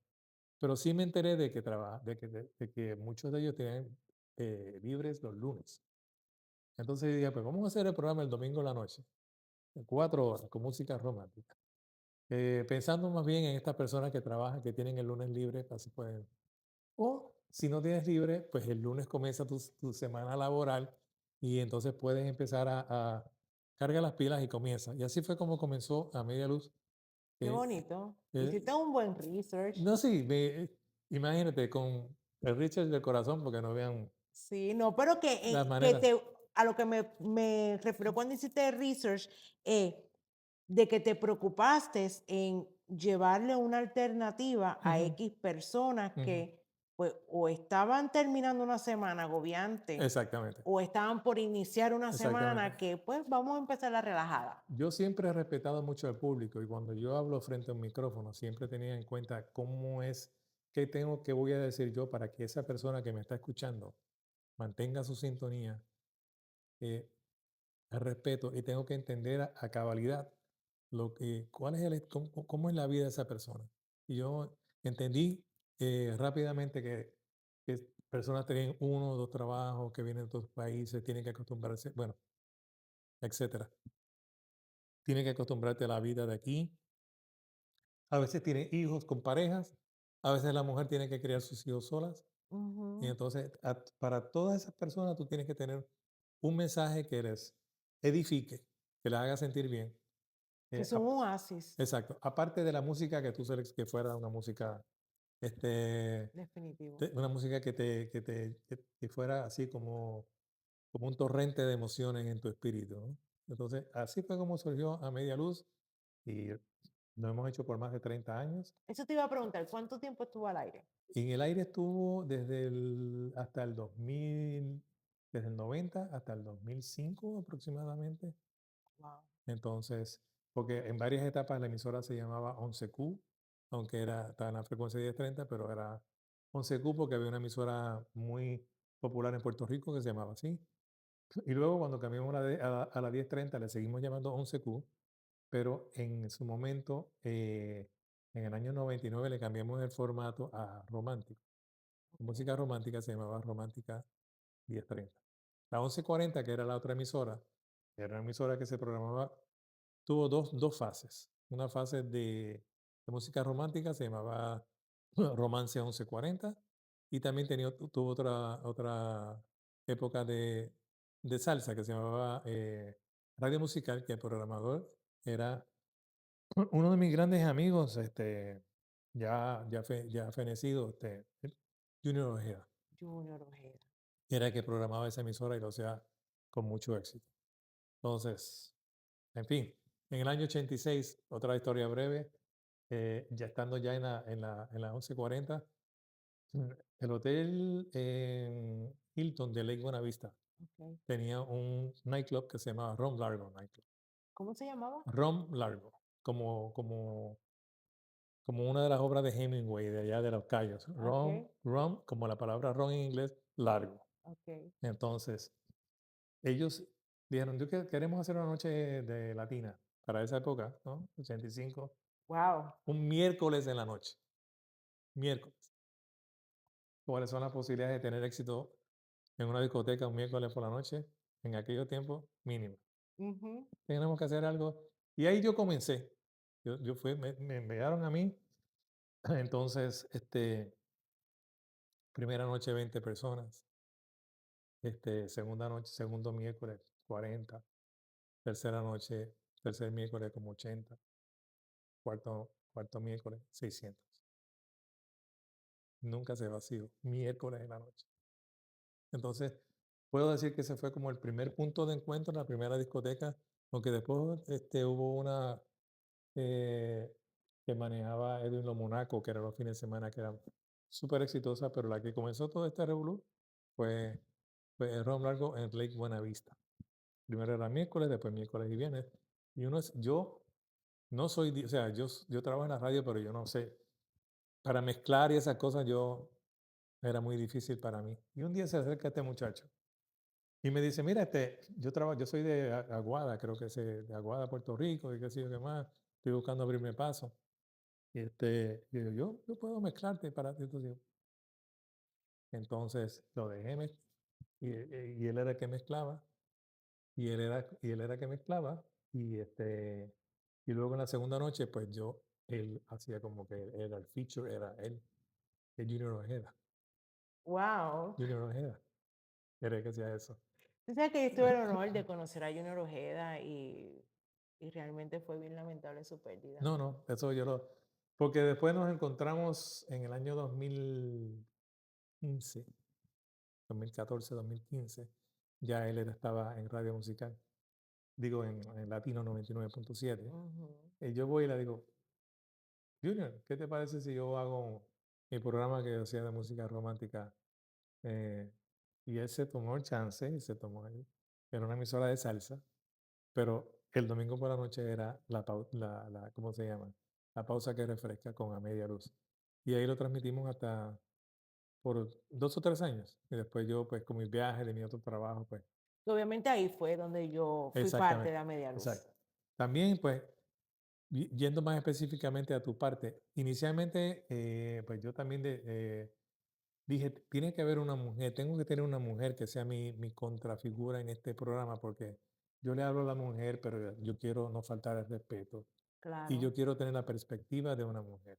pero sí me enteré de que muchos de ellos tenían libres los lunes. Entonces yo dije, pues vamos a hacer el programa el domingo en la noche, de 4 horas, con música romántica. Pensando más bien en estas personas que trabajan, que tienen el lunes libre, así pueden. O si no tienes libre, pues el lunes comienza tu semana laboral y entonces puedes empezar a cargar las pilas y comienza. Y así fue como comenzó a media luz. Qué eh, bonito. eh, Hiciste un buen research. no, sí, imagínate con el Richard del corazón, porque no vean Sí, no, pero las que maneras. te, a lo que me refiero cuando hiciste research, de que te preocupaste en llevarle una alternativa a Ujú, X personas ujú, que pues o estaban terminando una semana agobiante exactamente, o estaban por iniciar una exactamente. semana que pues vamos a empezar la relajada. Yo siempre he respetado mucho al público y cuando yo hablo frente a un micrófono, siempre tenía en cuenta cómo es, qué voy a decir yo para que esa persona que me está escuchando mantenga su sintonía, eh, el respeto y tengo que entender a cabalidad cuál es cómo es la vida de esa persona. Y yo entendí rápidamente que personas tienen uno o dos trabajos, que vienen de otros países, tienen que acostumbrarse, bueno, etcétera. Tienen que acostumbrarte a la vida de aquí. A veces tienen hijos con parejas, a veces la mujer tiene que criar sus hijos solas. Y Ujú. entonces, para todas esas personas, tú tienes que tener un mensaje que les edifique, que les haga sentir bien. Que Eh, son ap- un oasis, exacto. Aparte de la música que tú que fuera una música, este, definitivo. una música que fuera así como un torrente de emociones en tu espíritu, ¿no? Entonces, así fue como surgió A Media Luz y lo hemos hecho por más de 30 años. Eso te iba a preguntar, ¿cuánto tiempo estuvo al aire? Y en el aire estuvo hasta el 2000, desde el 90 hasta el 2005 aproximadamente. Wow. Entonces, porque en varias etapas la emisora se llamaba 11Q, aunque estaba en la frecuencia 1030, pero era 11Q porque había una emisora muy popular en Puerto Rico que se llamaba así. Y luego cuando cambiamos a la 1030 le seguimos llamando 11Q, pero en su momento, en el año 99 le cambiamos el formato a romántico. La Okay. música romántica se llamaba Romántica 1030. La 1140, que era la otra emisora, era una emisora que se programaba, tuvo dos fases. Una fase de música romántica se llamaba Romance 1140 y también tuvo otra época de salsa que se llamaba Radio Musical, que el programador era uno de mis grandes amigos, ya fenecido, Junior Ojeda. Junior Ojeda. Era el que programaba esa emisora y lo hacía con mucho éxito. Entonces, en fin, en el año 86, otra historia breve, ya estando ya en la 1140, mm, el hotel Hilton de Lake Buenavista Okay. tenía un nightclub que se llamaba Rom Largo Nightclub. ¿Cómo se llamaba? Rom Largo, como una de las obras de Hemingway de allá de los Cayos. Okay. Rom, como la palabra ron en inglés, largo. Okay. Entonces, ellos dijeron, queremos hacer una noche de latina para esa época, ¿no? 85, Wow. un miércoles en la noche, miércoles. ¿Cuáles son las posibilidades de tener éxito en una discoteca un miércoles por la noche? En aquellos tiempos, mínimo. Ujú. Tenemos que hacer algo. Y ahí yo comencé. Me enviaron a mí. Entonces, primera noche 20 personas. Segunda noche, segundo miércoles 40. Tercera noche, tercer miércoles como 80. Cuarto miércoles 600. Nunca se vació. Miércoles en la noche. Entonces, puedo decir que ese fue como el primer punto de encuentro, la primera discoteca, aunque después hubo una eh, que manejaba Edwin Lomonaco, que era los fines de semana, que era súper exitosa, pero la que comenzó todo este revolú fue el Ron Largo en Lake Buenavista. Primero era miércoles, después miércoles y viernes. Yo no soy, o sea, yo trabajo en la radio, pero yo no sé. Para mezclar y esas cosas, era muy difícil para mí. Y un día se acerca este muchacho y me dice, mira, yo soy de Aguada, creo que es de Aguada, Puerto Rico, y qué sé yo qué más. Estoy buscando abrirme paso. Y y digo, yo puedo mezclarte para ti. Entonces lo dejé y él era el que mezclaba. Y él era que mezclaba. Y luego en la segunda noche, pues él hacía como que él era el feature, era él, el Junior Ojeda. Wow. Junior Ojeda, era el que hacía eso. Tú sabes que yo tuve el honor de conocer a Junior Ojeda y realmente fue bien lamentable su pérdida. No, no, eso porque después nos encontramos en el año 2015, 2014, 2015, ya él estaba en radio musical, digo en Latino 99.7. Ujú. Y yo voy y le digo, Junior, ¿qué te parece si yo hago mi programa que yo hacía de música romántica? Eh, y él se tomó el chance, era una emisora de salsa, pero el domingo por la noche era ¿cómo se llama? La pausa que refresca con A Media Luz. Y ahí lo transmitimos hasta por 2 o 3 años. Y después yo, pues con mis viajes de mi otro trabajo, pues Y obviamente ahí fue donde yo fui parte de exactamente, la Media Luz. exacto. También, pues, yendo más específicamente a tu parte, inicialmente, pues yo también dije, tiene que haber una mujer, tengo que tener una mujer que sea mi contrafigura en este programa, porque yo le hablo a la mujer, pero yo quiero no faltar el respeto y yo Claro. quiero tener la perspectiva de una mujer.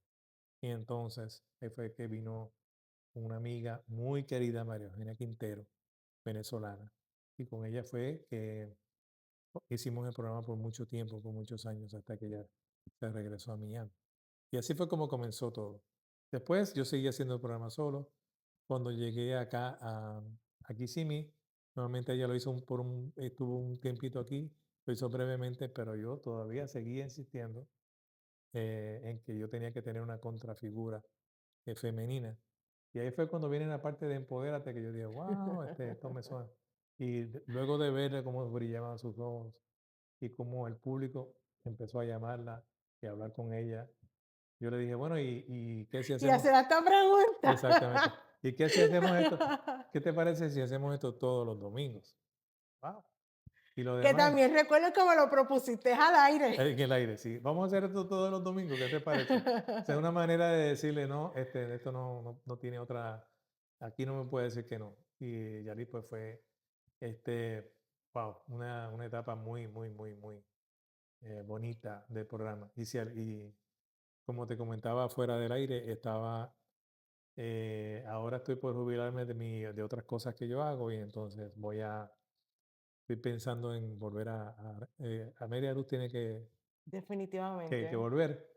Y entonces ahí fue que vino una amiga muy querida, María Eugenia Quintero, venezolana, y con ella fue que hicimos el programa por mucho tiempo, por muchos años, hasta que ella se regresó a Miami. Y así fue como comenzó todo. Después yo seguí haciendo el programa solo. Cuando llegué acá a Kissimmee, nuevamente ella lo hizo estuvo un tiempito aquí, lo hizo brevemente, pero yo todavía seguía insistiendo en que yo tenía que tener una contrafigura femenina. Y ahí fue cuando viene la parte de empodérate, que yo dije, wow, esto me suena. Y luego de ver cómo brillaban sus ojos y cómo el público empezó a llamarla y a hablar con ella, yo le dije, bueno, ¿y qué si Y hacemos? hacer esta pregunta. Exactamente. ¿Y qué si hacemos esto? ¿Qué te parece si hacemos esto todos los domingos? Wow. Y lo Que demás también recuerdo que me lo propusiste al aire. en el aire, sí. Vamos a hacer esto todos los domingos, ¿qué te parece? O sea, una manera de decirle, no, esto no tiene otra, aquí no me puede decir que no. Y Yari pues fue, este, wow, una etapa muy bonita del programa. Y como te comentaba fuera del aire, ahora estoy por jubilarme de otras cosas que yo hago y entonces estoy pensando en volver a Media Luz tiene que Definitivamente. volver,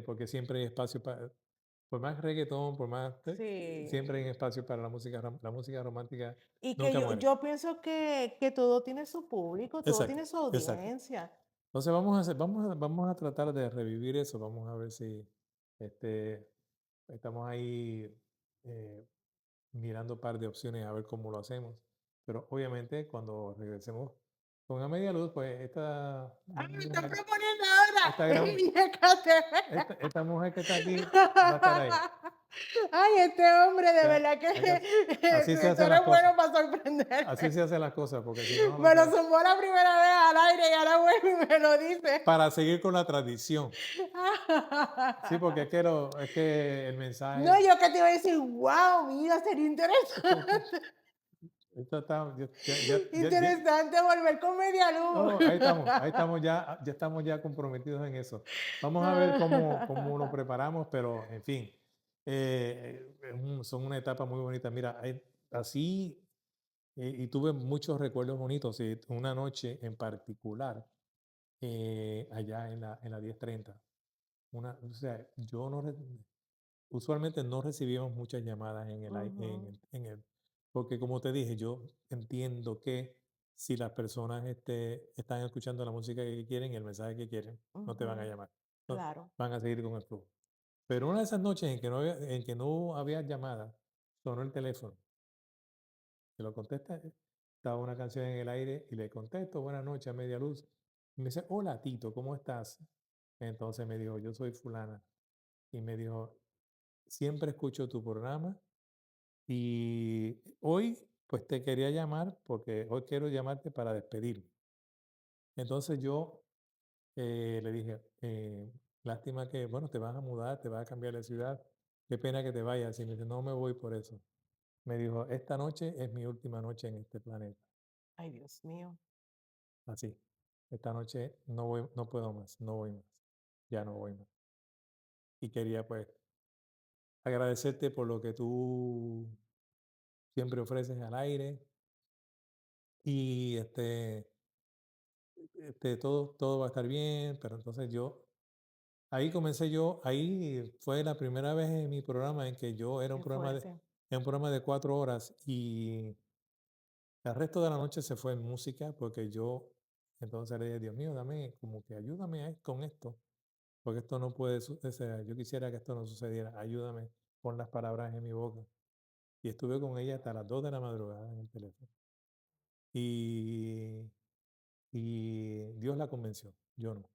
porque siempre hay espacio para, por más reggaetón, por más, siempre hay Sí. espacio para la música romántica Y que nunca yo, muere. yo pienso que todo tiene su público, todo Exacto, tiene su exacto. audiencia. Entonces vamos a tratar de revivir eso, vamos a ver si este, estamos ahí eh, mirando un par de opciones a ver cómo lo hacemos. Pero obviamente cuando regresemos con A Media Luz, pues ¡Ah, me están proponiendo esta, ahora! gran, Muñécate. esta mujer que está aquí va a estar ahí. Ay, este hombre, de Ya, verdad que hay que así se tú hacen las eres cosas. bueno para Así sorprenderme. se hacen las cosas, porque si no, no Me lo se... zumbó la primera vez al aire y ahora vuelve y me lo dice. Para seguir con la tradición. Sí, porque es que el No, mensaje... yo que te iba a decir, wow, mira, sería interesante. Esto está, Interesante volver con media luz. no, ahí estamos ya estamos ya comprometidos en eso. Vamos a ver cómo lo preparamos, pero en fin, son una etapa muy bonita. Mira, así, y tuve muchos recuerdos bonitos. Una noche en particular, allá en la 1030. O sea, usualmente no recibimos muchas llamadas Ujú, porque como te dije, yo entiendo que si las personas están escuchando la música que quieren y el mensaje que quieren, no te van a ujú, llamar, no, claro. van a seguir con el flujo. Pero una de esas noches en que no había llamada, sonó el teléfono, que lo contesta, estaba una canción en el aire y le contesto, buenas noches a media luz. Y me dice, hola Tito, ¿cómo estás? Entonces me dijo, yo soy fulana. Y me dijo, siempre escucho tu programa. Y hoy, pues te quería llamar porque hoy quiero llamarte para despedirme. Entonces yo le dije, lástima que, bueno, te vas a mudar, te vas a cambiar de ciudad, qué pena que te vayas. Y me dice, no me voy por eso. Me dijo, esta noche es mi última noche en este planeta. Ay, Dios mío. Así, esta noche no puedo más, no voy más, ya no voy más. Y quería pues agradecerte por lo que tú siempre ofreces al aire y todo va a estar bien, pero entonces ahí fue la primera vez en mi programa en que yo Qué fuerte. era un programa de 4 horas y el resto de la noche se fue en música porque yo entonces le dije, Dios mío, dame, como que ayúdame con esto, porque esto no puede, o sea, yo quisiera que esto no sucediera, ayúdame con las palabras en mi boca. Y estuve con ella hasta las 2 de la madrugada en el teléfono. Y, y Dios la convenció, yo no.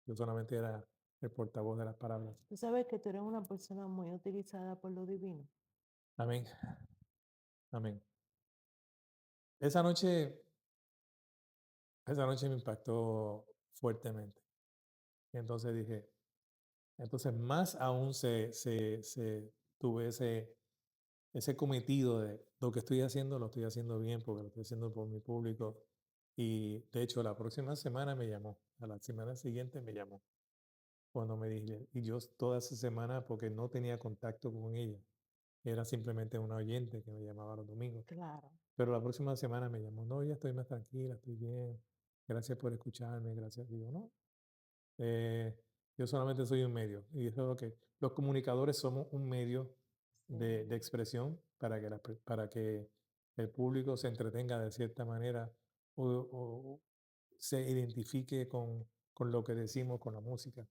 Yo solamente era el portavoz de las palabras. Tú sabes que tú eres una persona muy utilizada por lo divino. Amén, amén. Esa noche, esa noche me impactó fuertemente. Entonces dije, entonces más aún tuve ese cometido de lo que estoy haciendo, lo estoy haciendo bien porque lo estoy haciendo por mi público. Y de hecho, la próxima semana me llamó, a la semana siguiente me llamó, cuando me dije, y yo toda esa semana, porque no tenía contacto con ella, era simplemente una oyente que me llamaba los domingos. Claro, Pero la próxima semana me llamó, no, ya estoy más tranquila, estoy bien, gracias por escucharme, gracias. Digo, no, eh, yo solamente soy un medio. Y eso es lo que los comunicadores somos un medio de sí. expresión para que, para que el público se entretenga de cierta manera o se identifique con lo que decimos, con la música.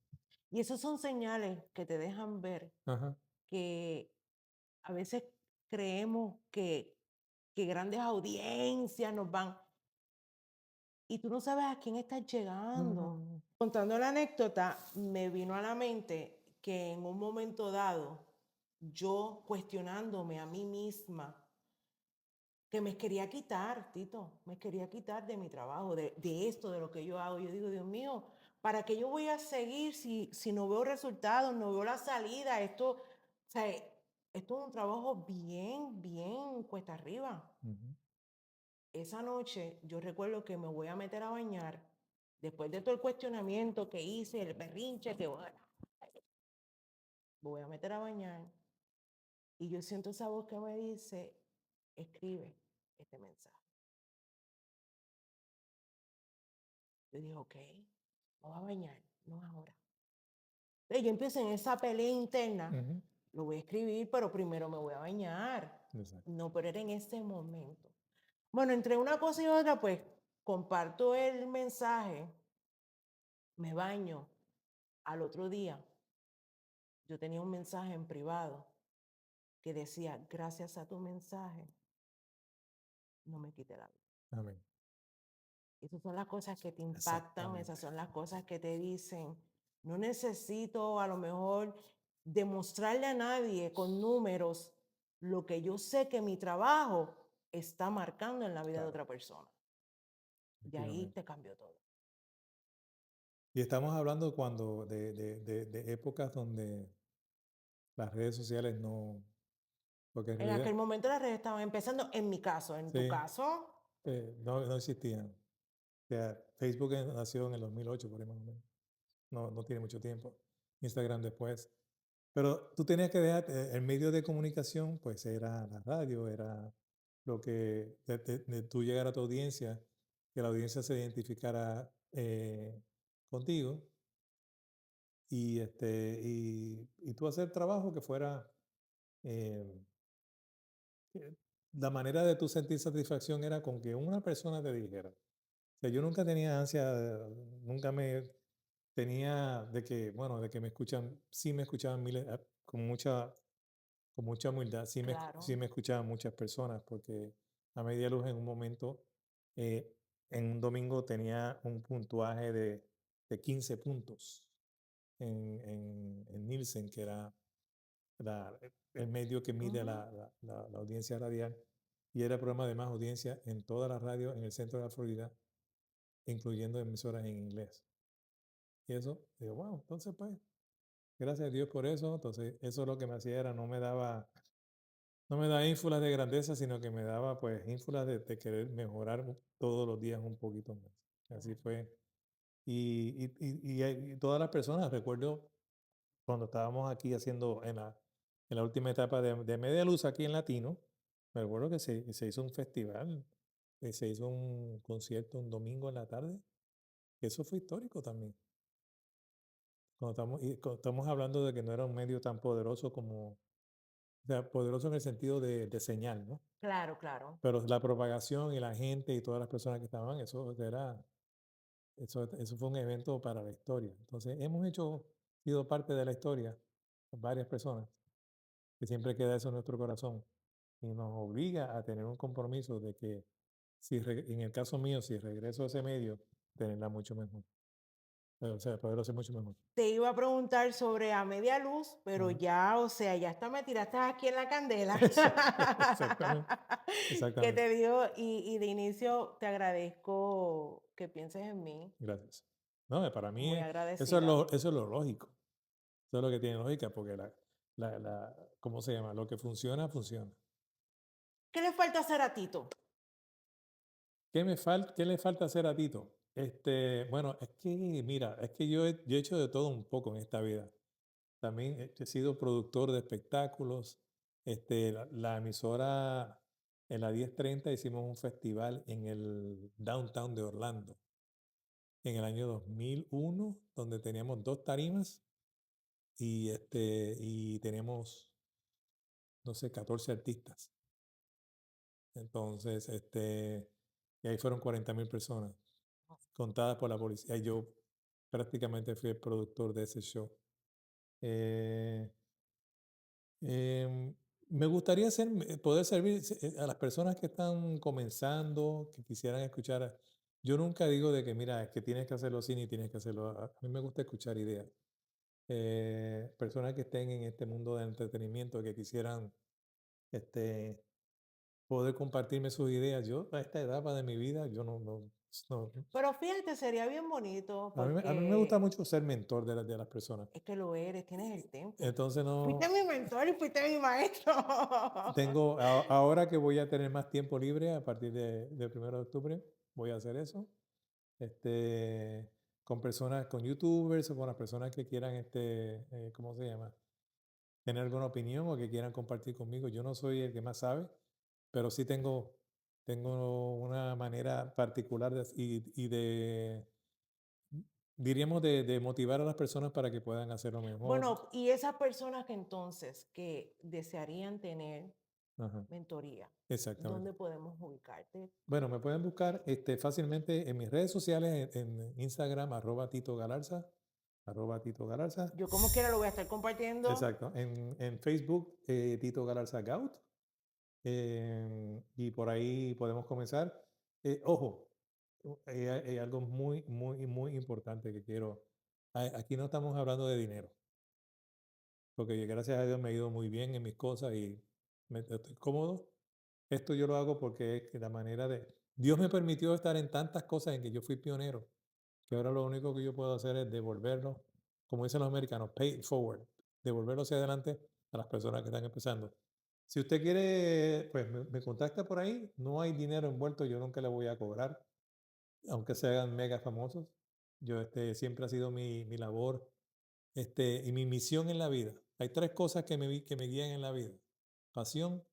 Y esos son señales que te dejan ver Ajá. que a veces creemos que grandes audiencias nos van y tú no sabes a quién estás No, no, llegando. no. Contando la anécdota, me vino a la mente que en un momento dado, yo cuestionándome a mí misma, que me quería quitar, Tito, me quería quitar de mi trabajo, de esto, de lo que yo hago. Yo digo, Dios mío, ¿para qué yo voy a seguir si no veo resultados, no veo la salida? Esto, o sea, esto es un trabajo bien, bien cuesta arriba. Ujú. Esa noche yo recuerdo que me voy a meter a bañar, después de todo el cuestionamiento que hice, el berrinche, que bueno, voy a meter a bañar y yo siento esa voz que me dice, escribe este mensaje. Yo dije, ok, me voy a bañar, no ahora. Entonces yo empiezo en esa pelea interna, Ujú. lo voy a escribir, pero primero me voy a bañar. Exacto. No, pero era en ese momento. Bueno, entre una cosa y otra, pues comparto el mensaje, me baño. Al otro día, yo tenía un mensaje en privado que decía, gracias a tu mensaje, no me quité la vida. Amén. Esas son las cosas que te impactan, esas Exactamente. son las cosas que te dicen, no necesito a lo mejor demostrarle a nadie con números lo que yo sé que mi trabajo está marcando en la vida de Claro, otra persona. De ahí efectivamente. te cambió todo. Y estamos hablando cuando de épocas donde las redes sociales no, porque en En aquel realidad, momento las redes estaban empezando, en mi caso, en tu sí, caso, no, no existían. O sea, Facebook nació en el 2008, por ahí más o menos. No, no tiene mucho tiempo. Instagram después. Pero tú tenías que dejar, el medio de comunicación, pues era la radio, era lo que, de tú llegar a tu audiencia, que la audiencia se identificara contigo y, y tú hacer trabajo que fuera, eh, eh, la manera de tú sentir satisfacción era con que una persona te dijera. O sea, yo nunca tenía ansia, nunca me tenía de que, bueno, de que me escuchan, sí me escuchaban miles, con mucha humildad, sí claro. me escuchaban muchas personas, porque a Media Luz en un momento, eh, en un domingo tenía un puntuaje de 15 puntos en Nielsen, que era el medio que mide Ujú. la audiencia radial, y era el programa de más audiencia en toda la radio en el centro de la Florida, incluyendo emisoras en inglés. Y eso, digo, wow, entonces pues, gracias a Dios por eso. Entonces, eso lo que me hacía era, no me daba ínfulas de grandeza, sino que me daba pues ínfulas de querer mejorar todos los días un poquito más. Así Claro. fue. Y todas las personas, recuerdo cuando estábamos aquí haciendo en la última etapa de Media Luz aquí en Latino, me acuerdo que se hizo un festival, se hizo un concierto un domingo en la tarde, que eso fue histórico también. Cuando estamos hablando de que no era un medio tan poderoso como, o sea, poderoso en el sentido de señal, ¿no? Claro, claro. Pero la propagación y la gente y todas las personas que estaban, eso fue un evento para la historia. Entonces, sido parte de la historia, varias personas, que siempre queda eso en nuestro corazón y nos obliga a tener un compromiso de que, en el caso mío, si regreso a ese medio, tenerla mucho mejor. O sea, poderlo hacer mucho mejor. Te iba a preguntar sobre A Media Luz, pero Ujú. ya, o sea, ya hasta me tiraste aquí en la candela. Exactamente, Que exactamente. te digo, y de inicio te agradezco que pienses en mí, Gracias. No, para mí muy eso agradecida. es lo lógico. Eso es lo que tiene lógica, porque ¿cómo se llama? Lo que funciona, funciona. ¿Qué le falta hacer a Tito? ¿Qué le falta hacer a Tito? Bueno, es que, mira, es que yo he hecho de todo un poco en esta vida. También he sido productor de espectáculos. La emisora en la 1030 hicimos un festival en el downtown de Orlando en el año 2001, donde teníamos dos tarimas y teníamos, no sé, 14 artistas. Entonces, y ahí fueron 40.000 personas, contadas por la policía. Y yo prácticamente fui el productor de ese show. Eh, Em, Me gustaría poder servir a las personas que están comenzando, que quisieran escuchar. Yo nunca digo de que, mira, es que tienes que hacerlo así ni tienes que hacerlo. A mí me gusta escuchar ideas. Personas que estén en este mundo del entretenimiento, que quisieran este, poder compartirme sus ideas. Yo, a esta etapa de mi vida, yo no. Pero fíjate, sería bien bonito A mí me gusta porque mucho ser mentor de las personas. es que lo eres, tienes el temple. Entonces, Fuiste no. mi mentor y fuiste mi maestro. Ahora que voy a tener más tiempo libre a partir del 1 de octubre, voy a hacer eso. Este, con personas, con youtubers o con las personas que quieran, ¿cómo se llama? Tener alguna opinión o que quieran compartir conmigo. Yo no soy el que más sabe, pero sí tengo una manera particular diríamos, de motivar a las personas para que puedan hacerlo mejor. Bueno, y esas personas que entonces que desearían tener Ajá, mentoría, exactamente. ¿dónde podemos ubicarte? Bueno, me pueden buscar fácilmente en mis redes sociales, en Instagram, @Tito Galarza. Yo como quiera lo voy a estar compartiendo. Exacto. En Facebook, Tito Galarza Gout. Y por ahí podemos comenzar. Ojo, hay algo muy, muy, muy importante que quiero. Aquí no estamos hablando de dinero, porque gracias a Dios me ha ido muy bien en mis cosas y estoy cómodo. Esto yo lo hago porque es que la manera de... Dios me permitió estar en tantas cosas en que yo fui pionero, que ahora lo único que yo puedo hacer es devolverlo, como dicen los americanos, pay it forward, devolverlo hacia adelante a las personas que están empezando. Si usted quiere, pues me contacta por ahí, no hay dinero envuelto, yo nunca le voy a cobrar, aunque se hagan mega famosos. Yo, siempre ha sido mi labor, y mi misión en la vida. Hay tres cosas que me guían en la vida: pasión,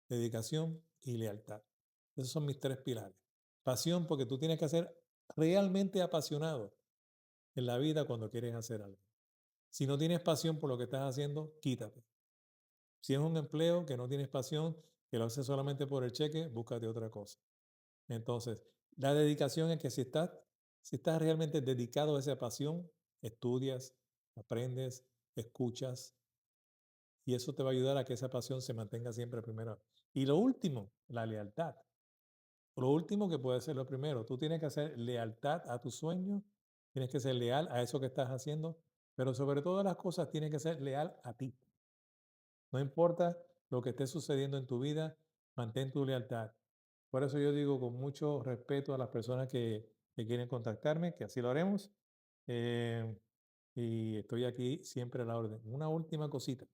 dedicación y lealtad. Esos son mis tres pilares. Pasión, porque tú tienes que ser realmente apasionado en la vida cuando quieres hacer algo. Si no tienes pasión por lo que estás haciendo, quítate. Si es un empleo que no tienes pasión, que lo haces solamente por el cheque, búscate otra cosa. Entonces, la dedicación es que si estás realmente dedicado a esa pasión, estudias, aprendes, escuchas, y eso te va a ayudar a que esa pasión se mantenga siempre primero. Y lo último, la lealtad. Lo último que puede ser lo primero, tú tienes que hacer lealtad a tus sueños, tienes que ser leal a eso que estás haciendo, pero sobre todas las cosas tienes que ser leal a ti. No importa lo que esté sucediendo en tu vida, mantén tu lealtad. Por eso yo digo con mucho respeto a las personas que quieren contactarme, que así lo haremos. eh, y estoy aquí siempre a la orden. Una última cosita.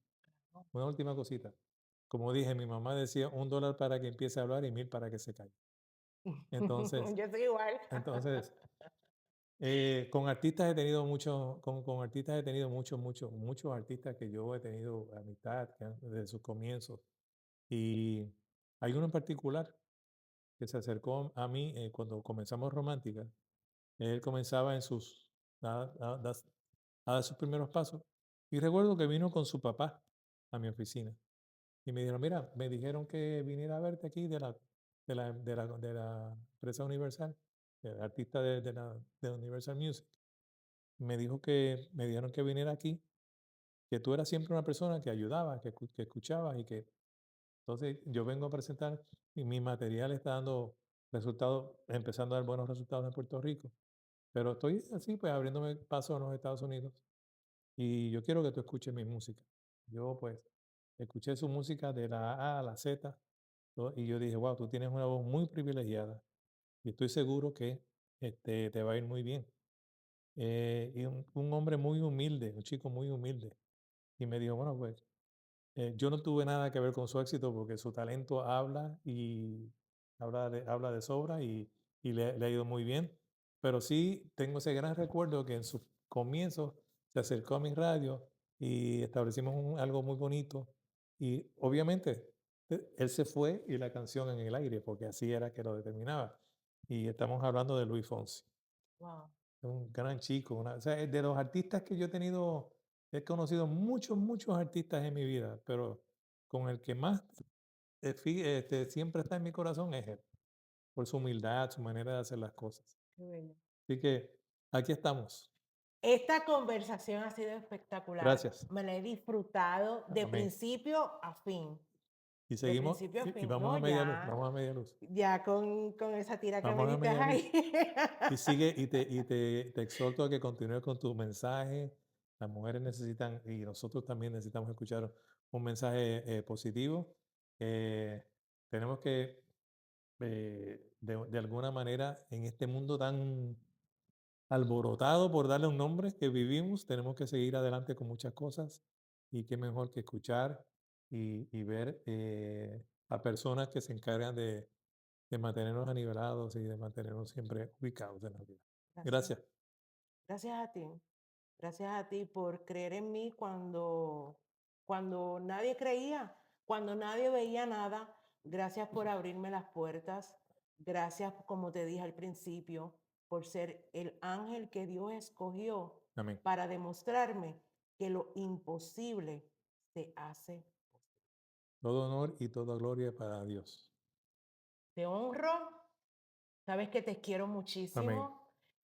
Como dije, mi mamá decía $1 para que empiece a hablar y 1.000 para que se calle. Entonces, Yo soy igual. entonces, con artistas he tenido con artistas he tenido muchos artistas que yo he tenido amistad desde sus comienzos. Y hay uno en particular que se acercó a mí cuando comenzamos Romántica. Él comenzaba a dar sus primeros pasos. Y recuerdo que vino con su papá a mi oficina. Y me dijeron, mira, me dijeron que viniera a verte aquí de la empresa Universal, el artista de Universal Music. Me dijeron que viniera aquí, que tú eras siempre una persona que ayudaba, que escuchaba y que entonces yo vengo a presentar y mi material está dando resultados, empezando a dar buenos resultados en Puerto Rico. Pero estoy así, pues abriéndome paso en los Estados Unidos y yo quiero que tú escuches mi música. Yo pues escuché su música de la A a la Z y yo dije, wow, tú tienes una voz muy privilegiada y estoy seguro que te va a ir muy bien. Y un hombre muy humilde, un chico muy humilde. Y me dijo, bueno, pues Yo no tuve nada que ver con su éxito porque su talento habla y habla de sobra y le ha ido muy bien. Pero sí tengo ese gran recuerdo que en sus comienzos se acercó a mi radio y establecimos algo muy bonito. Y obviamente él se fue y la canción en el aire, porque así era que lo determinaba. Y estamos hablando de Luis Fonsi, Wow. un gran chico. O sea, de los artistas que yo he tenido, he conocido muchos, muchos artistas en mi vida, pero con el que más siempre está en mi corazón es él, por su humildad, su manera de hacer las cosas. Qué bello. Así que aquí estamos. Esta conversación ha sido espectacular. Gracias. Me la he disfrutado de Amén. principio a fin. Y De seguimos, principio a y fin. vamos No, a media luz, ya, vamos a media luz. ya con esa tira que me Vamos a diste media luz. ahí. Y sigue, te exhorto a que continúes con tu mensaje. Las mujeres necesitan, y nosotros también necesitamos escuchar un mensaje positivo. Eh, tenemos que, de alguna manera, en este mundo tan alborotado, por darle un nombre, que vivimos, tenemos que seguir adelante con muchas cosas. Y qué mejor que escuchar y ver a personas que se encargan de mantenernos anivelados y de mantenernos siempre ubicados en la vida. Gracias. Gracias. Gracias a ti. Gracias a ti por creer en mí cuando nadie creía, cuando nadie veía nada. Gracias por abrirme las puertas. Gracias, como te dije al principio, por ser el ángel que Dios escogió Amén. para demostrarme que lo imposible se hace. Todo honor y toda gloria para Dios. Te honro, sabes que te quiero Amén. muchísimo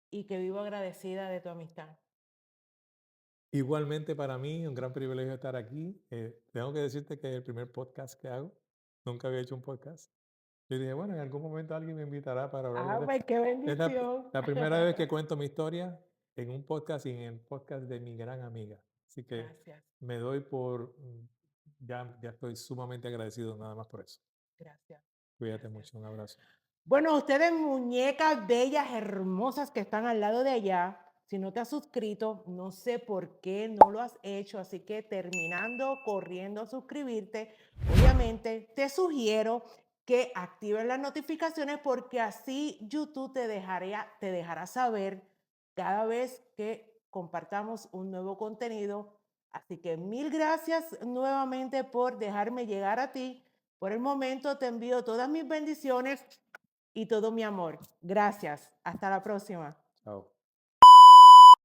y que vivo agradecida de tu amistad. Igualmente para mí, un gran privilegio estar aquí. Tengo que decirte que es el primer podcast que hago. Nunca había hecho un podcast. Yo dije, bueno, en algún momento alguien me invitará para hablar de Pues esto. qué Es bendición. la primera vez que cuento mi historia en un podcast y en el podcast de mi gran amiga. Así que Gracias, me doy por, ya estoy sumamente agradecido nada más por eso. gracias, Cuídate gracias. mucho, un abrazo. Bueno, ustedes muñecas bellas, hermosas que están al lado de allá, si no te has suscrito, no sé por qué no lo has hecho, así que terminando, corriendo a suscribirte, obviamente te sugiero que actives las notificaciones porque así YouTube te dejará saber cada vez que compartamos un nuevo contenido. Así que mil gracias nuevamente por dejarme llegar a ti. Por el momento te envío todas mis bendiciones y todo mi amor. Gracias. Hasta la próxima. Chao.